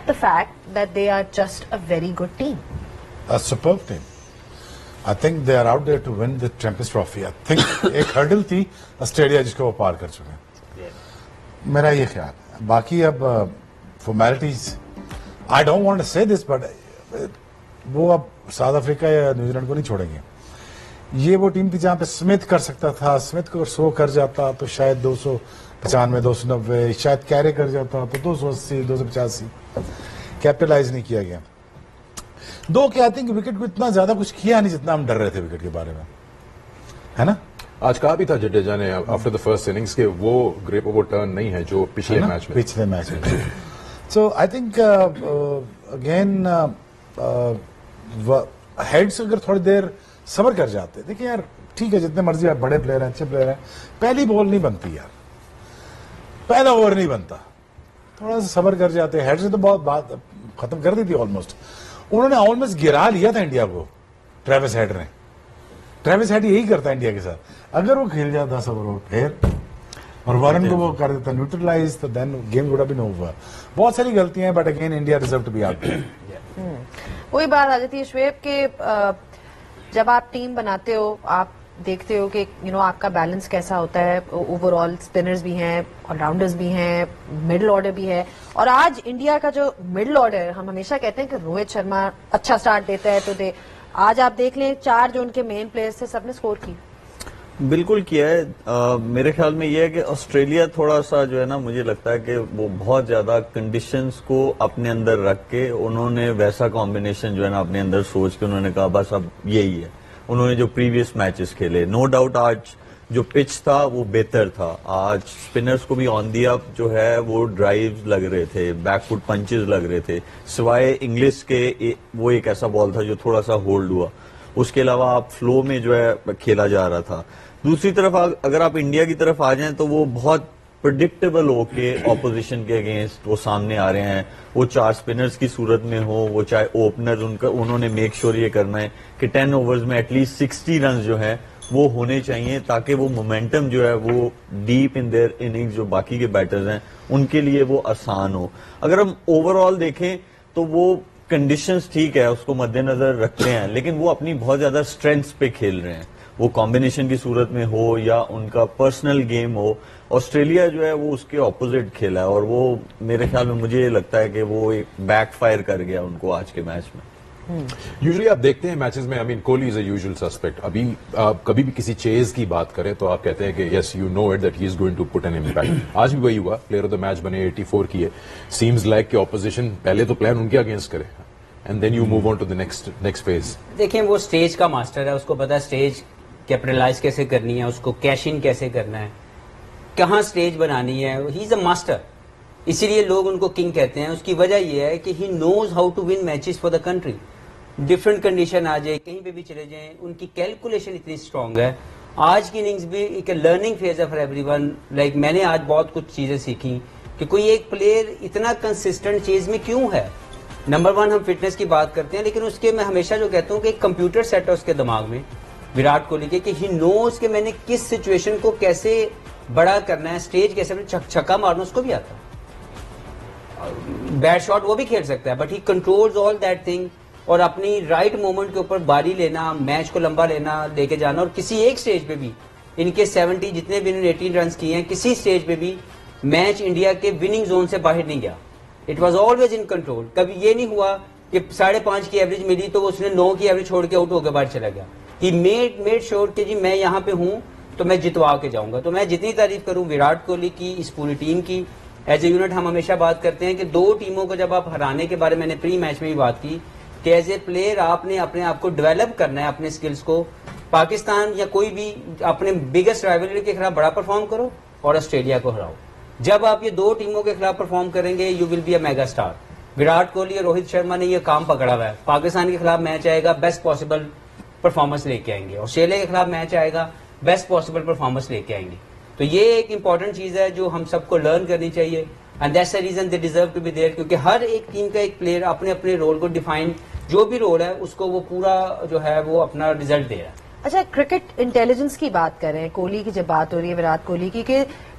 accept the fact that they are just a very good team. A superb team. I think they are out there to win the Champions Trophy. I think ایک hurdle تھی Australia جس کو وہ پار کر چکے ہیں. میرا یہ خیال ہے. باقی اب formalities, I don't want to say this, but وہ اب ساؤتھ افریقہ یا نیوزی لینڈ کو نہیں چھوڑیں گے. یہ وہ ٹیم تھی جہاں پہ اسمتھ کر سکتا تھا. اسمتھ کو 100 کر جاتا تو شاید 295 290, شاید کیرے کر جاتا تو 280 285. کیپٹلائز نہیں کیا گیا. دو کہ آئی تھنک وکٹ کو اتنا زیادہ کچھ کیا نہیں جتنا ہم ڈر رہے تھے وکٹ کے بارے میں, ہے نا. آج کہا بھی تھا جڈیجا نے آفٹر دا فرسٹ اننگز کہ وہ گریپ اوور ٹرن نہیں ہے جو پچھلے میچ میں. سو آئی تھنک اگین ہیڈس اگر تھوڑی دیر صبر کر جاتے. دیکھیں یار ٹھیک ہے جتنے مرضی آپ بڑے پلیئر ہیں اچھے پلیئر ہیں, پہلی بال نہیں بنتی یار, پہلا اوور نہیں بنتا. تھوڑا سا صبر کر جاتے. ہیڈ سے تو بہت بات ختم کر دی تھی آلموسٹ. انہوں نے آلموسٹ گرا لیا تھا انڈیا کو. ٹریوس ہیڈ نے, ٹریوس ہیڈ یہی کرتا ہے انڈیا کے ساتھ. اگر وہ کھیل جاتا 10 اوور پھر اور وارن کو وہ کر دیتا نیوٹرلائز تو then game would have been over. بہت ساری غلطیاں ہیں but again India deserve to be out. وہی بات آ جاتی ہے شعیب کہ جب آپ ٹیم بناتے ہو آپ دیکھتے ہو کہ آپ کا بیلنس کیسا ہوتا ہے. اوور آل اسپنرز بھی ہیں, آل راؤنڈرز بھی ہیں, مڈل آرڈر بھی ہے. اور آج انڈیا کا جو مڈل آرڈر, ہم ہمیشہ کہتے ہیں کہ روہت شرما اچھا سٹارٹ دیتا ہے تو آج آپ دیکھ لیں 4 جو ان کے مین پلیئرز تھے سب نے اسکور کی. بالکل کیا ہے. میرے خیال میں یہ ہے کہ آسٹریلیا تھوڑا سا جو ہے نا مجھے لگتا ہے کہ وہ بہت زیادہ کنڈیشنز کو اپنے اندر رکھ کے انہوں نے ویسا کمبینیشن جو ہے نا اپنے اندر سوچ کے انہوں نے کہا بس اب یہی ہے. انہوں نے جو پریویس میچز کھیلے نو ڈاؤٹ آج جو پچ تھا وہ بہتر تھا. آج اسپنرز کو بھی آن دی اپ جو ہے وہ ڈرائیوز لگ رہے تھے, بیک فٹ پنچز لگ رہے تھے, سوائے انگلش کے وہ ایک ایسا بال تھا جو تھوڑا سا ہولڈ ہوا. اس کے علاوہ آپ فلو میں جو ہے کھیلا جا رہا تھا. دوسری طرف اگر آپ انڈیا کی طرف آ جائیں تو وہ بہت پریڈکٹیبل ہو کے اپوزیشن کے اگینسٹ وہ سامنے آ رہے ہیں. وہ 4 اسپنرز کی صورت میں ہو, وہ چاہے اوپنر, انہوں نے میک شور یہ کرنا ہے کہ 10 اوورز میں ایٹ لیسٹ 60 رنز جو ہیں وہ ہونے چاہیے تاکہ وہ مومنٹم جو ہے وہ ڈیپ ان دیئر اننگز جو باقی کے بیٹرز ہیں ان کے لیے وہ آسان ہو. اگر ہم اوور آل دیکھیں تو وہ کنڈیشنز ٹھیک ہے اس کو مد نظر رکھتے ہیں لیکن وہ اپنی بہت زیادہ اسٹرینگس پہ کھیل رہے ہیں. وہ کمبینیشن کی صورت میں ہو یا ان کا پرسنل گیم ہو. آسٹریلیا جو ہے وہ اس کے اپوزٹ کھیلا ہے اور وہ میرے خیال میں مجھے لگتا ہے کہ وہ ایک بیک فائر کر گیا ان کو آج کے میچ میں. یوزلی آپ دیکھتے ہیں میچز میں, کوہلی از اے یوزول سسپیکٹ. ابھی آپ کبھی بھی کسی چیز کی بات کریں تو آپ کہتے ہیں کہ yes you know it that he is going to put an impact. آج بھی وہی ہوا, پلیئر آف دا میچ بنے 84 کیے. سیمز لائک کہ اپوزیشن پہلے تو پلان ان کے اگینسٹ کرے and then you move on to the next phase. دیکھیں وہ اسٹیج کا ماسٹر ہے, اس کو پتا ہے اسٹیج کیپٹلائز کیسے کرنی ہے, اس کو کیش ان کیسے کرنا ہے, کہاں اسٹیج بنانی ہے. ہی از اے ماسٹر, اسی لیے لوگ ان کو کنگ کہتے ہیں. اس کی وجہ یہ ہے کہ he knows how to win matches for the country. Different condition آ جائے, کہیں پہ بھی چلے جائیں, ان کی کیلکولیشن اتنی اسٹرانگ ہے. آج کی اننگز بھی ایک لرننگ فیز ہے فار ایوری ون. لائک میں نے آج بہت کچھ چیزیں سیکھی کہ کوئی ایک پلیئر اتنا کنسسٹنٹ چیز میں کیوں ہے. نمبر 1 ہم فٹنس کی بات کرتے ہیں لیکن اس کے میں ہمیشہ جو کہتا ہوں کہ ایک کمپیوٹر سیٹ ہے اس کے دماغ میں وراٹ کوہلی کے, کہ ہی نوز کہ میں نے کس سچویشن کو کیسے بڑا کرنا ہے, اسٹیج کیسے چھکا مارنا اس کو بھی آتا ہے. بیٹ شاٹ وہ بھی کھیل سکتا ہے but he controls all that thing. اور اپنی رائٹ مومنٹ کے اوپر باری لینا, میچ کو لمبا لینا, لے کے جانا. اور کسی ایک سٹیج پہ بھی ان کے 70 جتنے بھی انہوں نے 18 رنز کیے ہیں, کسی سٹیج پہ بھی میچ انڈیا کے وننگ زون سے باہر نہیں گیا. It was always in control. کبھی یہ نہیں ہوا کہ 5.5 کی ایوریج ملی تو اس نے 9 کی ایوریج چھوڑ کے آؤٹ ہو کے باہر چلا گیا. ہی میڈ شیور کہ جی میں یہاں پہ ہوں تو میں جتوا کے جاؤں گا. تو میں جتنی تعریف کروں وراٹ کوہلی کی, اس پوری ٹیم کی, ایز اے یونٹ ہم ہمیشہ بات کرتے ہیں کہ 2 ٹیموں کو جب آپ ہرانے کے بارے میں نے پری میچ میں بھی بات کی کہ ایز اے پلیئر آپ نے اپنے آپ کو ڈیولپ کرنا ہے, اپنے سکلز کو. پاکستان یا کوئی بھی اپنے بگیسٹ رائیولری کے خلاف بڑا پرفارم کرو اور آسٹریلیا کو ہراؤ. جب آپ یہ 2 ٹیموں کے خلاف پرفارم کریں گے you will be a mega star. Virat Kohli اور روہت شرما نے یہ کام پکڑا ہوا ہے. پاکستان کے خلاف میچ آئے گا بیسٹ پاسبل پرفارمنس لے کے آئیں گے, آسٹریلیا کے خلاف میچ آئے گا بیسٹ پاسبل پرفارمنس لے کے آئیں گے. تو یہ ایک امپورٹنٹ چیز ہے جو ہم سب کو لرن کرنی چاہیے. And that's the reason they deserve to be there, کیونکہ ہر ایک ٹیم کا ایک پلیئر اپنے اپنے رول کو ڈیفائن, جو بھی رول ہے اس کو وہ پورا جو ہے وہ اپنا ریزلٹ دے رہا ہے. اچھا کرکٹ انٹیلیجنس کی بات کریں, کوہلی کی جب بات ہو رہی ہے وراٹ کوہلی کی, کہ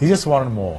he just wanted more.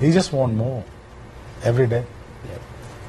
He just want more every day.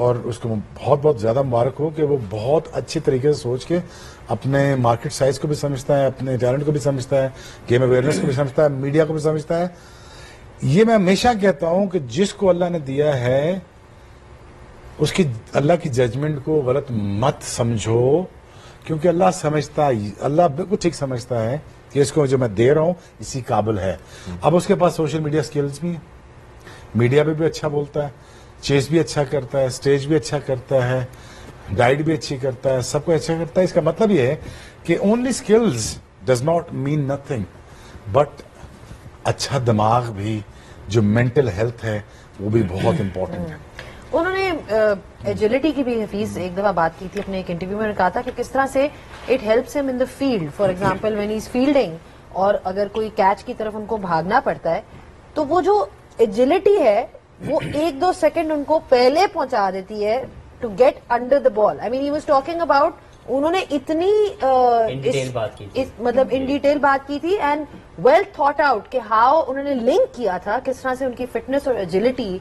اور اس کو بہت بہت زیادہ مبارک ہو کہ وہ بہت اچھے طریقے سے سوچ کے اپنے مارکیٹ سائز کو بھی سمجھتا ہے, اپنے ٹیلنٹ کو بھی سمجھتا ہے, گیم اویئرنیس کو بھی سمجھتا ہے, میڈیا کو بھی سمجھتا ہے. یہ میں ہمیشہ کہتا ہوں کہ جس کو اللہ نے دیا ہے اس کی اللہ کی ججمنٹ کو غلط مت سمجھو, کیونکہ اللہ سمجھتا ہے, اللہ بالکل ٹھیک سمجھتا ہے کہ اس کو جو میں دے رہا ہوں اسی قابل ہے. اب اس کے پاس سوشل میڈیا سکلز بھی ہیں, میڈیا پہ بھی اچھا بولتا ہے, چیز بھی اچھا کرتا ہے, اسٹیج بھی اچھا کرتا ہے, گائیڈ بھی اچھی کرتا ہے, سب کو اچھا کرتا ہے. اس کا مطلب یہ ہے کہ only skills does not mean nothing, but اچھا دماغ بھی, جو مینٹل ہیلتھ ہے وہ بھی بہت امپورٹنٹ ہے. انہوں نے ایجلٹی کی بھی حفیظ ایک دفعہ بات کی تھی اپنے ایک انٹرویو میں, کہا تھا کہ کس طرح سے it helps him in the field. For example when he is fielding اور اگر کوئی کیچ کی طرف ان کو بھاگنا پڑتا ہے تو وہ جو ایجلٹی ہے وہ 1-2 سیکنڈ ان کو پہلے پہنچا دیتی ہے to get under the ball. I mean he was talking about, انہوں نے اتنی مطلب ان ڈیٹیل بات کی تھی اینڈ ویل تھاٹ آؤٹ کہ ہاؤ انہوں نے لنک کیا تھا کس طرح سے ان کی فٹنس اور agility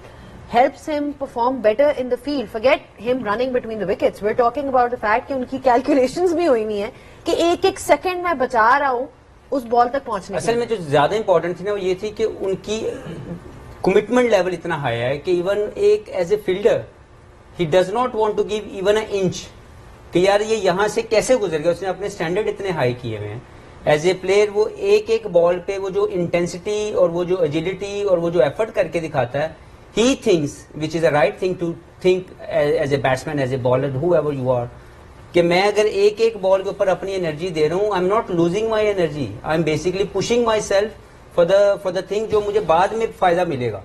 helps him perform better in the field. Forget him running between the wickets. We're talking about the fact کہ ان کی calculations بھی ہوئی نہیں ہے کہ ایک سیکنڈ میں بچا رہا ہوں اس بال تک پہنچنے. اصل میں جو زیادہ امپورٹنٹ تھی نا وہ یہ تھی کہ ان کی کمٹمنٹ لیول اتنا ہائی ہے کہ ایون ایک as a fielder he does not want to give even an inch کہ یار یہ یہاں سے کیسے گزر گیا. اس نے اپنے اسٹینڈرڈ اتنے ہائی کیے ہوئے ہیں ایز اے پلیئر. وہ ایک بال پہ وہ جو انٹینسٹی اور وہ جو ایجلٹی اور وہ جو ایفرٹ کر کے دکھاتا ہے, he thinks which is a right thing to think as a batsman, as a bowler, whoever you are, کہ میں اگر ایک بال کے اوپر اپنی انرجی دے رہا ہوں, I'm not losing my energy, I'm basically pushing myself for the thing جو مجھے بعد میں فائدہ ملے گا.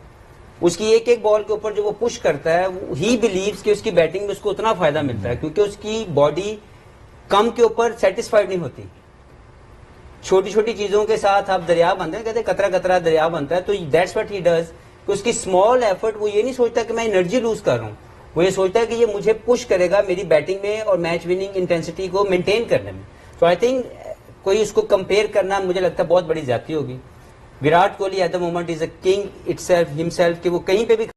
اس کی ایک بال کے اوپر جو وہ پش کرتا ہے, he believes کہ اس کی بیٹنگ میں اس کو اتنا فائدہ ملتا ہے کیونکہ اس کی باڈی کم کے اوپر سیٹسفائڈ نہیں ہوتی. چھوٹی چھوٹی چیزوں کے ساتھ آپ دریا بنتے ہیں, کہتے ہیں قطرہ قطرہ دریا بنتا ہے. تو that's what he does. کہ اس کی اسمال ایفرٹ, وہ یہ نہیں سوچتا کہ میں انرجی لوز کر رہا ہوں, وہ یہ سوچتا ہے کہ یہ مجھے پش کرے گا میری بیٹنگ میں اور میچ وننگ انٹینسٹی کو مینٹین کرنے میں. تو آئی تھنک کوئی اس کو کمپیئر کرنا مجھے لگتا ہے بہت بڑی زیادتی ہوگی. Virat Kohli at the moment is a king itself himself, کہ وہ کہیں پہ بھی